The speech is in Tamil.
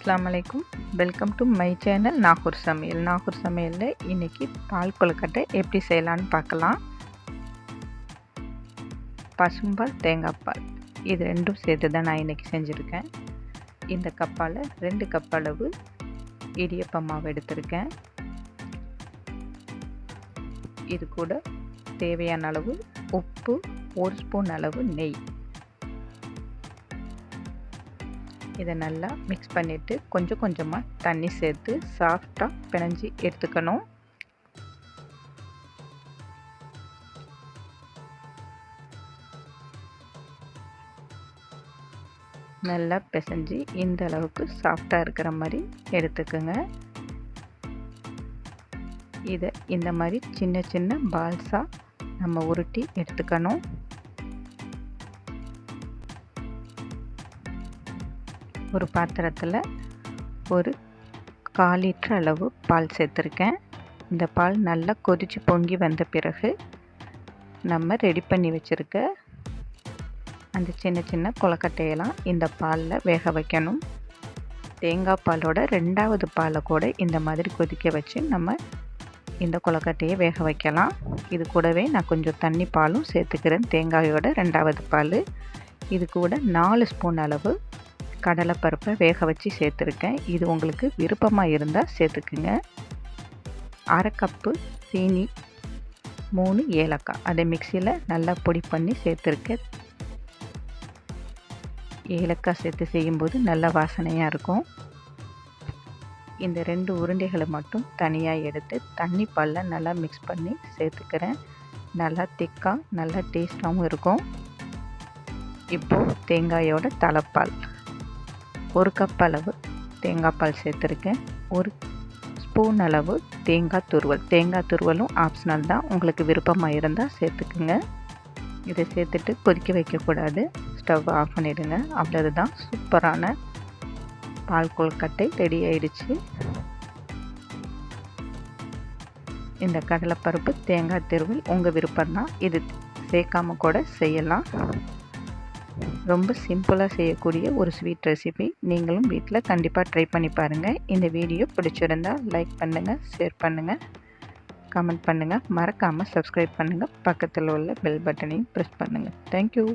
அஸ்ஸலாமு அலைக்கும். Welcome to my channel Nagore சமையல். நாகூர் சமையலில் இன்றைக்கி பால் கொழுக்கட்டை எப்படி செய்யலான்னு பார்க்கலாம். பசும்பால், தேங்காய் பால் இது ரெண்டும் சேர்த்து தான் நான் இன்றைக்கி செஞ்சுருக்கேன். இந்த கப்பால் 2 கப் அளவு இடியப்ப மாவு எடுத்திருக்கேன். இது கூட தேவையான அளவு உப்பு, 1 ஸ்பூன் அளவு நெய். இதை நல்லா மிக்ஸ் பண்ணிவிட்டு கொஞ்சம் கொஞ்சமாக தண்ணி சேர்த்து சாஃப்டாக பிணைஞ்சி எடுத்துக்கணும். நல்லா பிசைஞ்சு இந்த அளவுக்கு சாஃப்டாக இருக்கிற மாதிரி எடுத்துக்கோங்க. இதை இந்த மாதிரி சின்ன சின்ன பால்ஸாக நம்ம உருட்டி எடுத்துக்கணும். ஒரு பாத்திரத்தில் ஒரு 1/4 லிட்டர் அளவு பால் சேர்த்துருக்கேன். இந்த பால் நல்லா கொதித்து பொங்கி வந்த பிறகு நம்ம ரெடி பண்ணி வச்சுருக்க அந்த சின்ன சின்ன கொழுக்கட்டையெல்லாம் இந்த பாலில் வேக வைக்கணும். தேங்காய் பாலோட 2வது பாலை கூட இந்த மாதிரி கொதிக்க வச்சு நம்ம இந்த கொழுக்கட்டையை வேக வைக்கலாம். இது கூடவே நான் கொஞ்சம் தண்ணி பாலும் சேர்த்துக்கிறேன். தேங்காயோட 2வது பால். இது கூட 4 ஸ்பூன் அளவு கடலைப்பருப்பை வேக வச்சு சேர்த்துருக்கேன். இது உங்களுக்கு விருப்பமாக இருந்தால் சேர்த்துக்குங்க. 1/2 கப்பு சீனி, 3 ஏலக்காய் அதை மிக்சியில் நல்லா பொடி பண்ணி சேர்த்துருக்கேன். ஏலக்காய் சேர்த்து செய்யும்போது நல்ல வாசனையாக இருக்கும். இந்த 2 உருண்டைகளை மட்டும் தனியாக எடுத்து தண்ணி பாலில் நல்லா மிக்ஸ் பண்ணி சேர்த்துக்கிறேன். நல்லா திக்காக நல்லா டேஸ்ட்டாகவும் இருக்கும். இப்போது தேங்காயோட தலைப்பால் 1 கப் அளவு தேங்காய் பால் சேர்த்துருக்கேன். 1 ஸ்பூன் அளவு தேங்காய் துருவலும் ஆப்ஷனல் தான், உங்களுக்கு விருப்பமாக இருந்தால் சேர்த்துக்குங்க. இதை சேர்த்துட்டு கொதிக்க வைக்கக்கூடாது, ஸ்டவ் ஆஃப் பண்ணிவிடுங்க. அவ்வளவுதான், சூப்பரான பால் கொழுக்கட்டை ரெடி ஆயிடுச்சு. இந்த கடலைப்பருப்பு, தேங்காய் துருவல் உங்கள் விருப்பம்தான், இது சேர்க்காம கூட செய்யலாம். ரொம்ப சிம்பிளாக செய்யக்கூடிய ஒரு ஸ்வீட் ரெசிபி. நீங்களும் வீட்டில் கண்டிப்பாக ட்ரை பண்ணி பாருங்கள். இந்த வீடியோ பிடிச்சிருந்தால் லைக் பண்ணுங்கள், ஷேர் பண்ணுங்கள், கமெண்ட் பண்ணுங்கள். மறக்காமல் சப்ஸ்கிரைப் பண்ணுங்கள். பக்கத்தில் உள்ள பெல் பட்டனையும் ப்ரெஸ் பண்ணுங்கள். தேங்க்யூ.